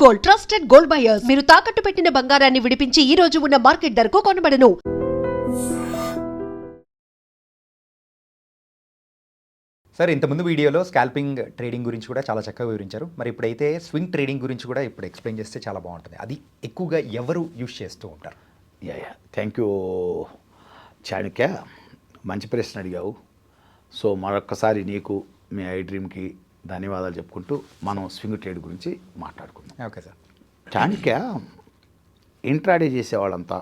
Gold, trusted gold buyers. మీరు తాకట్టు పెట్టిన బంగారాన్ని విడిపించి ఈ రోజు ఉన్న మార్కెట్ ధరకు కొనబడను. సార్, ఇంతకుముందు వీడియోలో స్కాల్పింగ్ ట్రేడింగ్ గురించి కూడా చాలా చక్కగా వివరించారు. మరి ఇప్పుడైతే స్వింగ్ ట్రేడింగ్ గురించి కూడా ఇప్పుడు ఎక్స్ప్లెయిన్ చేస్తే చాలా బాగుంటుంది. అది ఎక్కువగా ఎవరు యూజ్ చేస్తూ ఉంటారు? థ్యాంక్ యూ చాణక్య, మంచి ప్రశ్న అడిగావు. సో మరొక్కసారి నీకు మీ ఐ డ్రీమ్కి ధన్యవాదాలు చెప్పుకుంటూ మనం స్వింగ్ ట్రేడ్ గురించి మాట్లాడుకుందాం. Okay sir. చాణక్య, ఇంట్రాడే చేసేవాళ్ళంతా,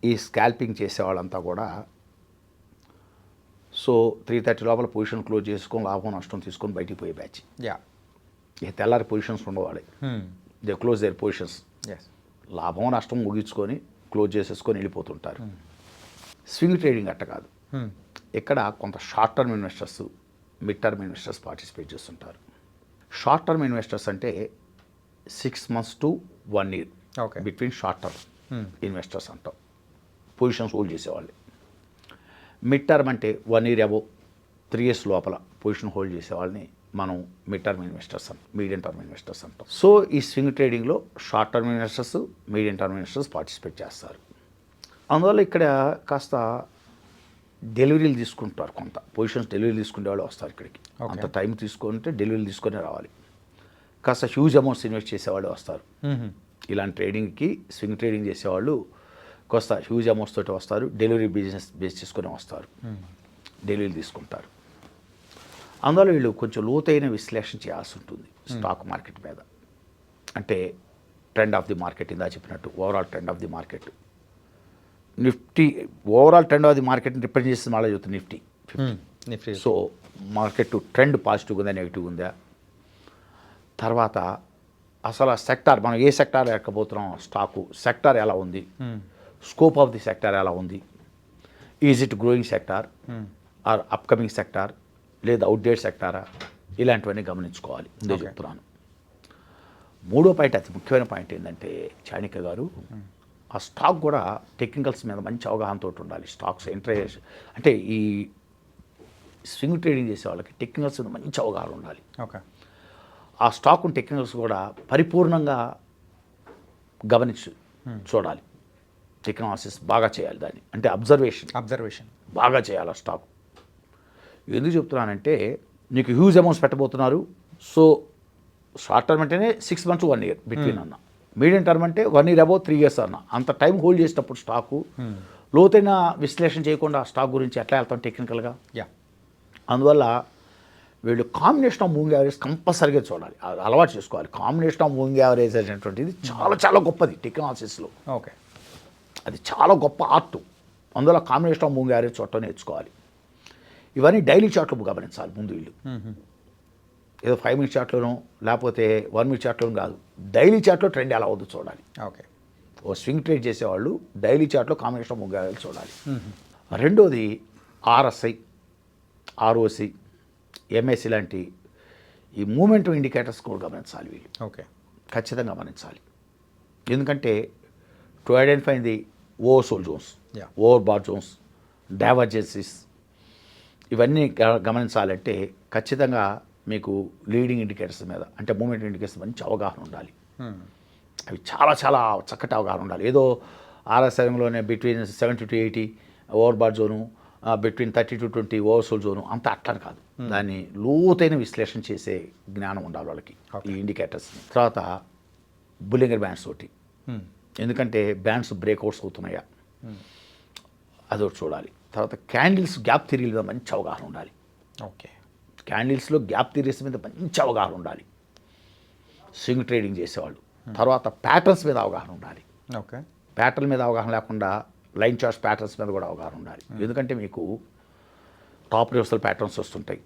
ఈ స్కాల్పింగ్ చేసేవాళ్ళంతా కూడా సో 3:30 లోపల పొజిషన్ క్లోజ్ చేసుకొని లాభం నష్టం తీసుకొని బయటికి పోయే బ్యాచ్. ఇక తెల్లారి పొజిషన్స్ ఉండవాలి. They close their positions. లాభం నష్టం ముగించుకొని క్లోజ్ చేసేసుకొని వెళ్ళిపోతుంటారు. స్వింగ్ ట్రేడింగ్ అట్ట కాదు. ఇక్కడ కొంత short term investors, mid term investors participate చేస్తుంటారు. షార్ట్ టర్మ్ ఇన్వెస్టర్స్ అంటే 6 months to 1 year between short term investors అంటాం, పొజిషన్స్ హోల్డ్ చేసేవాళ్ళు. మిడ్ టర్మ్ అంటే 1 year అబోవ్ 3 years లోపల పొజిషన్ హోల్డ్ చేసేవాళ్ళని మనం మిడ్ టర్మ్ ఇన్వెస్టర్స్ అంటాం, మీడియం టర్మ్ ఇన్వెస్టర్స్ అంటాం. So ఈ స్వింగ్ ట్రేడింగ్లో short term investors, medium term investors participate చేస్తారు. అందువల్ల ఇక్కడ కాస్త డెలివరీలు తీసుకుంటారు, కొంత పొజిషన్స్ డెలివరీ తీసుకునే వాళ్ళు వస్తారు ఇక్కడికి. అంత టైం తీసుకుంటే డెలివరీలు తీసుకొని రావాలి. కాస్త హ్యూజ్ అమౌంట్స్ ఇన్వెస్ట్ చేసేవాళ్ళు వస్తారు. ఇలాంటి ట్రేడింగ్కి స్వింగ్ ట్రేడింగ్ చేసేవాళ్ళు కాస్త హ్యూజ్ అమౌంట్స్ తోటి వస్తారు, డెలివరీ బిజినెస్ బేస్ చేసుకొని వస్తారు, డెలివరీలు తీసుకుంటారు. అందువల్ల వీళ్ళు కొంచెం లోతైన విశ్లేషణ చేయాల్సి ఉంటుంది స్టాక్ మార్కెట్ మీద. అంటే ట్రెండ్ ఆఫ్ ది మార్కెట్, ఇందా చెప్పినట్టు overall trend of the market. Nifty overall trend of the మార్కెట్ని రిప్రజెంట్ చేస్తుంది మళ్ళీ చెప్తుంది Nifty. So market trend positive ఉందా, నెగిటివ్ ఉందా, తర్వాత అసలు ఆ సెక్టార్, మనం ఏ సెక్టార్ ఎక్కబోతున్నాం, స్టాకు సెక్టార్ ఎలా ఉంది, స్కోప్ ఆఫ్ ది సెక్టార్ ఎలా ఉంది, is it growing sector or upcoming sector, లేదా అవుట్డేట్ సెక్టారా, ఇలాంటివన్నీ గమనించుకోవాలి. ముందే చెప్తున్నాను. మూడో పాయింట్, అతి ముఖ్యమైన పాయింట్ ఏంటంటే చాణక్య గారు, ఆ స్టాక్ కూడా టెక్నికల్స్ మీద మంచి అవగాహనతో ఉండాలి. స్టాక్స్ ఎంటర్ అంటే ఈ స్వింగ్ ట్రేడింగ్ చేసే వాళ్ళకి టెక్నికల్స్ మీద మంచి అవగాహన ఉండాలి. ఆ స్టాక్ టెక్నికల్స్ కూడా పరిపూర్ణంగా గమనించి చూడాలి. టెక్నాలసిస్ బాగా చేయాలి దాన్ని, అంటే అబ్జర్వేషన్ బాగా చేయాలి ఆ స్టాక్. ఎందుకు చెప్తున్నానంటే నీకు హ్యూజ్ అమౌంట్స్ పెట్టబోతున్నారు. సో షార్ట్ టర్మ్ అంటేనే 6 months to 1 year బిట్వీన్ అన్న, మీడియం టర్మ్ అంటే 1 year అబౌవ్ 3 years అన్న. అంత టైం హోల్డ్ చేసేటప్పుడు స్టాకు లోతైన విశ్లేషణ చేయకుండా ఆ స్టాక్ గురించి ఎట్లా వెళ్తాం టెక్నికల్గా. అందువల్ల వీళ్ళు కాంబినేషన్ ఆఫ్ మూవింగ్ యావరేజ్ కంపల్సరీగా చూడాలి, అలవాటు చేసుకోవాలి. కాంబినేషన్ ఆఫ్ మూవింగ్ యావరేజ్ అనేటువంటిది చాలా చాలా గొప్పది టెక్నాలసిస్లో. అది చాలా గొప్ప ఆర్ట్. అందువల్ల కాంబినేషన్ ఆఫ్ మూవింగ్ యావరేజ్ చూడటం నేర్చుకోవాలి. ఇవన్నీ డైలీ చార్ట్లో గమనించాలి ముందు వీళ్ళు. ఏదో 5 minute చార్ట్లోనో లేకపోతే 1 minute చార్ట్లోనూ కాదు, డైలీ చార్ట్లో ట్రెండ్ ఎలా అవుతుందో చూడాలి. ఓ స్వింగ్ ట్రేడ్ చేసేవాళ్ళు డైలీ చార్ట్లో కాంబినేషన్ ఆఫ్ మూవింగ్ యావరేజ్ చూడాలి. రెండోది ఆర్ఎస్ఐ, ఆర్ఓసి, ఎంఎస్సి లాంటి ఈ మూమెంట్ ఇండికేటర్స్ కూడా గమనించాలి వీళ్ళు. ఖచ్చితంగా గమనించాలి. ఎందుకంటే to identify the oversold zones, overbought zones, divergences, ఇవన్నీ గమనించాలంటే ఖచ్చితంగా మీకు లీడింగ్ ఇండికేటర్స్ మీద, అంటే మూమెంట్ ఇండికేటర్స్ మంచి అవగాహన ఉండాలి. అవి చాలా చాలా చక్కటి అవగాహన ఉండాలి. ఏదో ఆర్ఎస్ఐలోనే between 70 to 80 overbought zone, between 30 to 20 oversold zone, అంత అట్లా కాదు. దాన్ని లోతైన విశ్లేషణ చేసే జ్ఞానం ఉండాలి వాళ్ళకి, ఈ ఇండికేటర్స్. తర్వాత బుల్లింగర్ బ్యాండ్స్ తోటి, ఎందుకంటే బ్యాండ్స్ బ్రేక్అవుట్స్ అవుతున్నాయా అదొకటి చూడాలి. తర్వాత క్యాండిల్స్, గ్యాప్ థియరీ మీద మంచి అవగాహన ఉండాలి. క్యాండిల్స్లో గ్యాప్ థియరీస్ మీద మంచి అవగాహన ఉండాలి స్వింగ్ ట్రేడింగ్ చేసేవాళ్ళు. తర్వాత ప్యాటర్న్స్ మీద అవగాహన ఉండాలి. ప్యాటర్న్ మీద అవగాహన లేకుండా లైన్ చార్ట్స్ ప్యాటర్న్స్ మీద కూడా అవగాహన ఉండాలి. ఎందుకంటే మీకు టాప్ రివర్సల్ ప్యాటర్న్స్ వస్తుంటాయి,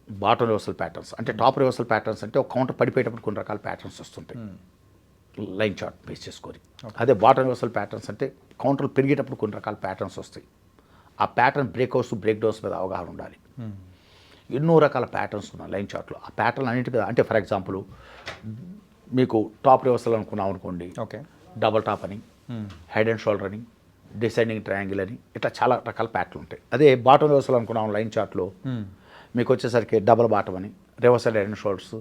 బాటమ్ రివర్సల్ ప్యాటర్న్స్. అంటే టాప్ రివర్సల్ ప్యాటర్న్స్ అంటే ఒక కౌంటర్ పడిపోయేటప్పుడు కొన్ని రకాల ప్యాటర్న్స్ వస్తుంటాయి లైన్ చార్ట్ బేస్ చేసుకొని. అదే బాటమ్ రివర్సల్ ప్యాటర్న్స్ అంటే కౌంటర్లు పెరిగేటప్పుడు కొన్ని రకాల ప్యాటర్న్స్ వస్తాయి. ఆ ప్యాటర్న్ బ్రేక్అవుట్స్, బ్రేక్ డౌన్స్ మీద అవగాహన ఉండాలి. ఎన్నో రకాల ప్యాటర్న్స్ ఉన్నాయి లైన్ చార్ట్లో. ఆ ప్యాటర్న్ అన్నింటి మీద, అంటే ఫర్ ఎగ్జాంపుల్ మీకు టాప్ రివర్సల్ అనుకున్నాం అనుకోండి, డబల్ టాప్ అని, హెడ్ అండ్ షోల్డర్ అని, డిసెండింగ్ ట్రయాంగిల్ అని, ఇట్లా చాలా రకాల ప్యాటర్న్లు ఉంటాయి. అదే బాటమ్ రివర్సల్ అనుకున్నాం లైన్ చార్ట్లో మీకు వచ్చేసరికి డబల్ బాటమ్ అని, reversal head and shoulders,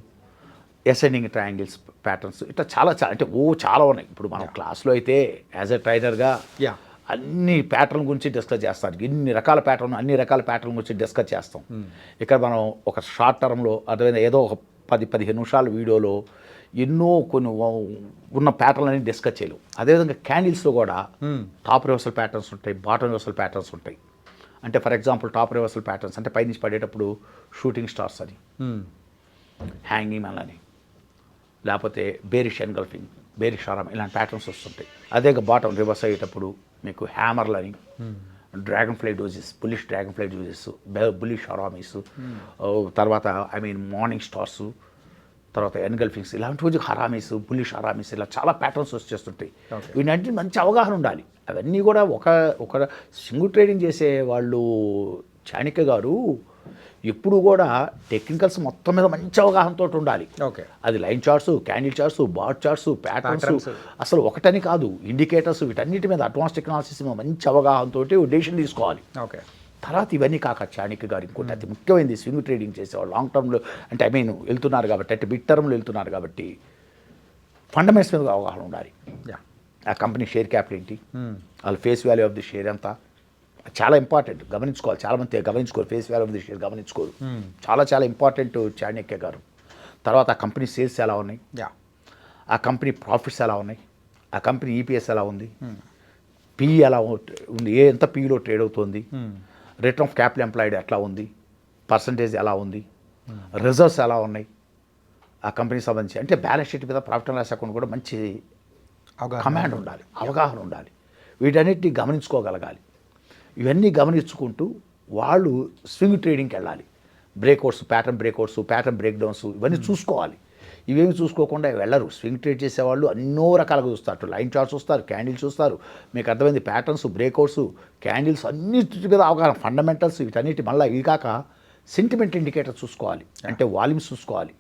ascending triangles patterns ఇట్లా చాలా చాలా అంటే చాలా ఉన్నాయి. ఇప్పుడు మనం క్లాస్లో అయితే యాజ్ ఎ ట్రైనర్గా అన్ని ప్యాటర్న్ గురించి డిస్కస్ చేస్తాం. అన్ని రకాల ప్యాటర్న్ గురించి డిస్కస్ చేస్తాం. ఇక్కడ మనం ఒక షార్ట్ టర్మ్లో అర్థమైంది ఏదో ఒక 10-15 నిమిషాల వీడియోలో ఎన్నో కొన్ని ఉన్న ప్యాటర్న్లని డిస్కస్ చేయలేవు. అదేవిధంగా క్యాండిల్స్లో కూడా టాప్ రివర్సల్ ప్యాటర్న్స్ ఉంటాయి, బాటమ్ రివర్సల్ ప్యాటర్న్స్ ఉంటాయి. అంటే for example top reversal patterns అంటే పైనుంచి పడేటప్పుడు షూటింగ్ స్టార్స్ అని, హ్యాంగింగ్ మ్యాన్ అని, లేకపోతే బేరిష్ ఎన్గల్ఫింగ్, బేరిష్ ఆరామ్ ఇలాంటి ప్యాటర్న్స్ వస్తుంటాయి. అదే బాటమ్ రివర్స్ అయ్యేటప్పుడు మీకు హ్యామర్లని, dragon fly dojis, bullish dragon fly dojis, bullish haramis, తర్వాత మార్నింగ్ స్టార్స్, తర్వాత ఎన్గల్ఫింగ్స్ ఇలాంటి హరామీస్, బుల్లిష్ హరామీస్ ఇలా చాలా ప్యాటర్న్స్ వచ్చేస్తుంటాయి. వీటన్నిటి మంచి అవగాహన ఉండాలి. అవన్నీ కూడా ఒక సింగిల్ ట్రేడింగ్ చేసే వాళ్ళు చాణక్య గారు ఎప్పుడు కూడా టెక్నికల్స్ మొత్తం మీద మంచి అవగాహనతో ఉండాలి. అది line charts, candle charts, bar charts, patterns అసలు ఒకటని కాదు, ఇండికేటర్స్ వీటన్నిటి మీద అడ్వాన్స్ టెక్నాలజీస్ మీద మంచి అవగాహనతో డెసిషన్ తీసుకోవాలి. తర్వాత ఇవన్నీ కాక చాణక్య గారు ఇంకోటి అతి ముఖ్యమైనది స్వింగ్ ట్రేడింగ్ చేసేవాళ్ళు లాంగ్ టర్మ్లో అంటే వెళ్తున్నారు కాబట్టి అంటే మిడ్ టర్మ్లో వెళ్తున్నారు కాబట్టి ఫండమెంట్స్ మీద అవగాహన ఉండాలి. ఆ కంపెనీ షేర్ క్యాపిటల్ ఏంటి, వాళ్ళ face value of the share ఎంత, చాలా ఇంపార్టెంట్, గమనించుకోవాలి. చాలామంది గమనించుకోరు, face value of the share గమనించుకోరు. చాలా ఇంపార్టెంట్ చాణక్య గారు. తర్వాత ఆ కంపెనీ సేల్స్ ఎలా ఉన్నాయి, ఆ కంపెనీ ప్రాఫిట్స్ ఎలా ఉన్నాయి, ఆ కంపెనీ ఈపీఎస్ ఎలా ఉంది, పిఈ ఎలా ఉంది, ఎంత పిఈలో ట్రేడ్ అవుతుంది, రిటర్న్ ఆఫ్ క్యాపిటల్ ఎంప్లాయిడ్ ఎట్లా ఉంది, పర్సంటేజ్ ఎలా ఉంది, రిజర్వ్స్ ఎలా ఉన్నాయి ఆ కంపెనీకి సంబంధించి. అంటే బ్యాలెన్స్ షీట్ మీద ప్రాఫిట్ అండ్ లాస్ అకౌంట్ కూడా మంచి కమాండ్ ఉండాలి, అవగాహన ఉండాలి. వీటన్నిటిని గమనించుకోగలగాలి. ఇవన్నీ గమనించుకుంటూ వాళ్ళు స్వింగ్ ట్రేడింగ్కి వెళ్ళాలి. బ్రేక్అవుట్స్, ప్యాటర్న్ బ్రేక్ డౌన్స్ ఇవన్నీ చూసుకోవాలి. ఇవేమి చూసుకోకుండా వెళ్ళరు. స్వింగ్ ట్రేడ్ చేసేవాళ్ళు ఎన్నో రకాలుగా చూస్తారు. లైన్ చార్ట్స్ చూస్తారు, క్యాండిల్స్ చూస్తారు, మీకు అర్థమైంది ప్యాటర్న్స్, బ్రేక్అవుట్స్, క్యాండిల్స్ అన్నిటి మీద అవగాహన, ఫండమెంటల్స్ వీటన్నిటి. మళ్ళీ ఇవి కాక సెంటిమెంట్ ఇండికేటర్ చూసుకోవాలి. అంటే వాల్యూమ్స్ చూసుకోవాలి,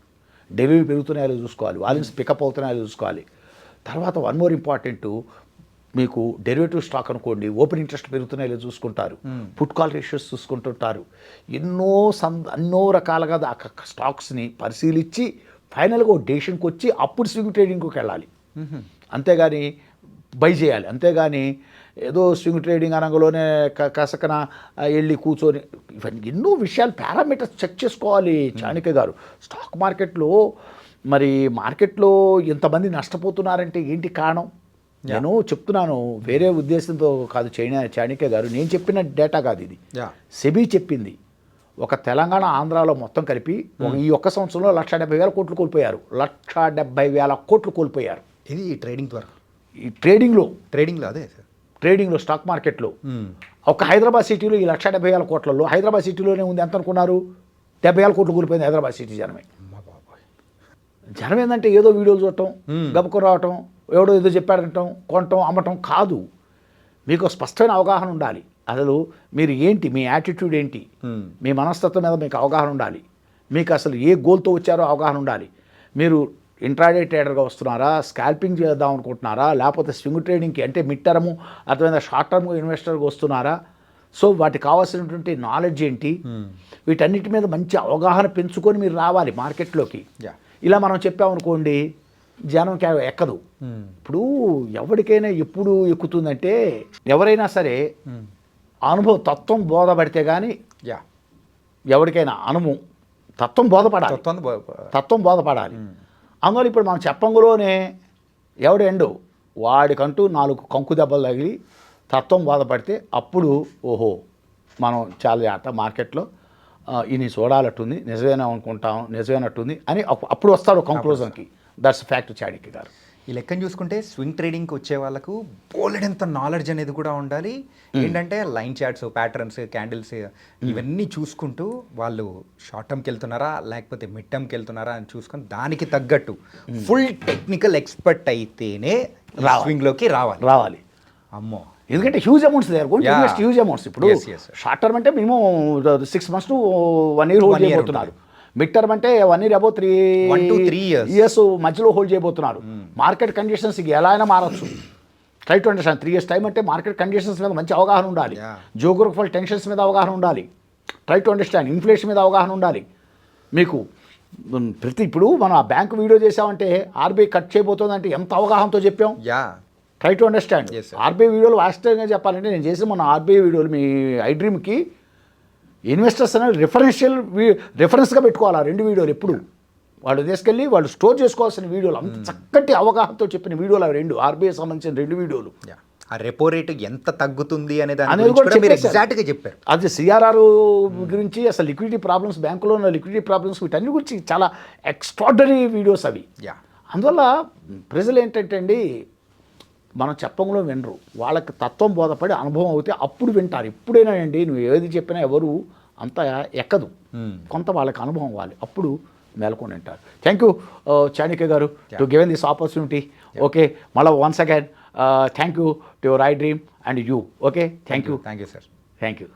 డెలివరీ పెరుగుతున్నాయో చూసుకోవాలి, వాల్యూమ్స్ పికప్ అవుతున్నాయో చూసుకోవాలి. తర్వాత వన్ మోర్ ఇంపార్టెంట్, మీకు డెరివేటివ్ స్టాక్ అనుకోండి, ఓపెన్ ఇంట్రెస్ట్ పెరుగుతున్నాయో చూసుకుంటారు, పుట్ కాల్ రేషియోస్ చూసుకుంటుంటారు. ఎన్నో రకాలుగా స్టాక్స్ని పరిశీలించి ఫైనల్గా ఒక డెసిషన్కి వచ్చి అప్పుడు స్వింగ్ ట్రేడింగ్కి వెళ్ళాలి. అంతేగాని బై చేయాలి. అంతేగాని ఏదో స్వింగ్ ట్రేడింగ్ అనగలోనే కసకన వెళ్ళి కూర్చొని ఇవన్నీ ఎన్నో విషయాలు పారామీటర్స్ చెక్ చేసుకోవాలి చాణక్య గారు. స్టాక్ మార్కెట్లో ఇంతమంది నష్టపోతున్నారంటే ఏంటి కారణం? నేను చెప్తున్నాను వేరే ఉద్దేశంతో కాదు చాణక్య గారు, నేను చెప్పిన డేటా కాదు ఇది, సెబీ చెప్పింది. ఒక తెలంగాణ ఆంధ్రాలో మొత్తం కలిపి ఈ ఒక్క సంవత్సరంలో 1,70,000 కోట్లు కోల్పోయారు. 1,70,000 కోట్లు కోల్పోయారు. ఇది ట్రేడింగ్ ద్వారా, ఈ ట్రేడింగ్లో స్టాక్ మార్కెట్లో ఒక హైదరాబాద్ సిటీలో ఈ 1,70,000 కోట్లలో హైదరాబాద్ సిటీలోనే ఉంది. ఎంత అనుకున్నారు? 70,000 కోట్లు కోల్పోయింది హైదరాబాద్ సిటీ జనమే. జనం ఏంటంటే ఏదో వీడియోలు చూడటం, గబుకు రావటం, ఎవడో ఏదో చెప్పాడంటాం, కొనటం, అమ్మటం కాదు. మీకు స్పష్టమైన అవగాహన ఉండాలి. అసలు మీరు ఏంటి, మీ యాటిట్యూడ్ ఏంటి, మీ మనస్తత్వం మీద మీకు అవగాహన ఉండాలి. మీకు అసలు ఏ గోల్తో వచ్చారో అవగాహన ఉండాలి. మీరు ఇంట్రాడే ట్రేడర్గా వస్తున్నారా, స్కాల్పింగ్ చేద్దాం అనుకుంటున్నారా, లేకపోతే స్వింగ్ ట్రేడింగ్కి అంటే మిడ్ టర్మ్ అర్థమైనా షార్ట్ టర్మ్ ఇన్వెస్టర్గా వస్తున్నారా? సో వాటికి కావాల్సినటువంటి నాలెడ్జ్ ఏంటి, వీటన్నిటి మీద మంచి అవగాహన పెంచుకొని మీరు రావాలి మార్కెట్లోకి. ఇలా మనం చెప్పామనుకోండి జనం ఎక్కదు. ఇప్పుడు ఎవరికైనా ఎప్పుడు ఎక్కుతుందంటే ఎవరైనా సరే అనుభవం తత్వం బోధపడితే కానీ ఎవరికైనా తత్వం బోధపడాలి. అందువల్ల ఇప్పుడు మనం చెప్పంగులోనే ఎవడెండు వాడికంటూ 4 కంకు దెబ్బలు తగిలి తత్వం బోధపడితే అప్పుడు ఓహో మనం చాలా జాగ్రత్త మార్కెట్లో ఇన్ని చూడాలట్టుంది, నిజమైనట్టుంది అని అప్పుడు వస్తాడు కంక్లూజన్కి. దట్స్ ఫ్యాక్ట్ చాణక్య గారు. ఈ లెక్కను చూసుకుంటే స్వింగ్ ట్రేడింగ్కి వచ్చే వాళ్ళకు బోలెడంత నాలెడ్జ్ అనేది కూడా ఉండాలి. ఏంటంటే లైన్ చార్ట్స్, ప్యాటర్న్స్, క్యాండిల్స్ ఇవన్నీ చూసుకుంటూ వాళ్ళు షార్ట్ టర్మ్కి వెళ్తున్నారా లేకపోతే మిడ్ టర్మ్కి వెళ్తున్నారా అని చూసుకొని దానికి తగ్గట్టు ఫుల్ టెక్నికల్ ఎక్స్పర్ట్ అయితేనే స్వింగ్లోకి రావాలి. అమ్మో, ఎందుకంటే హ్యూజ్ అమౌంట్స్ హ్యూజ్ అమౌంట్స్. ఇప్పుడు షార్ట్ టర్మ్ అంటే minimum 6 months to 1 year hold చేయబోతున్నారు. మిడ్ టర్మ్ అంటే 1 year above 3 years మధ్యలో హోల్డ్ చేయబోతున్నారు. మార్కెట్ కండిషన్స్ ఎలా అయినా మారచ్చు. Try to understand. 3 years time అంటే మార్కెట్ కండిషన్స్ మీద మంచి అవగాహన ఉండాలి, జియోగ్రఫికల్ టెన్షన్స్ మీద అవగాహన ఉండాలి, ట్రై టు అండర్స్టాండ్, ఇన్ఫ్లేషన్ మీద అవగాహన ఉండాలి, మీకు ప్రతి ఇప్పుడు మనం ఆ బ్యాంక్ వీడియో చేసామంటే ఆర్బీఐ కట్ చేయబోతుందంటే ఎంత అవగాహనతో చెప్పాం. Yeah try to understand. Yes, sir. RBI వీడియోలు వాస్తవంగా చెప్పాలంటే నేను చేసిన మన ఆర్బీఐ వీడియోలు మీ ఐడ్రీమ్కి ఇన్వెస్టర్స్ అనేది రిఫరెన్స్గా పెట్టుకోవాలి ఆ 2 వీడియోలు ఎప్పుడు. వాళ్ళు తీసుకెళ్ళి వాళ్ళు స్టోర్ చేసుకోవాల్సిన వీడియోలు అంత చక్కటి అవగాహనతో చెప్పిన వీడియోలు అవి 2 ఆర్బీఐ సంబంధించిన 2 వీడియోలు. యా ఆ రెపో రేటు ఎంత తగ్గుతుంది అనే దాని అనేది గురించి కూడా కూడా మీరు చెప్పేశారు. ఎగ్జాక్ట్గా చెప్పారు. అది సిఆర్ఆర్ గురించి అసలు లిక్విడిటీ ప్రాబ్లమ్స్ బ్యాంకులో ఉన్న లిక్విడిటీ ప్రాబ్లమ్స్ వీటన్ని గురించి చాలా ఎక్స్ట్రాడనరీ వీడియోస్ అవి. యా అందువల్ల ప్రజలు ఏంటంటే అండి మనం చెప్పంలో వినరు, వాళ్ళకి తత్వం బోధపడి అనుభవం అవుతే అప్పుడు వింటారు. ఇప్పుడైనా అండి నువ్వు ఏది చెప్పినా ఎవరు అంత ఎక్కదు, కొంత వాళ్ళకి అనుభవం అవ్వాలి, అప్పుడు మేల్కొని వింటారు. థ్యాంక్ యూ చాణక్య గారు to given this opportunity. Okay మళ్ళీ once again thank you to your I Dream and you. Okay thank you thank you sir. Thank you.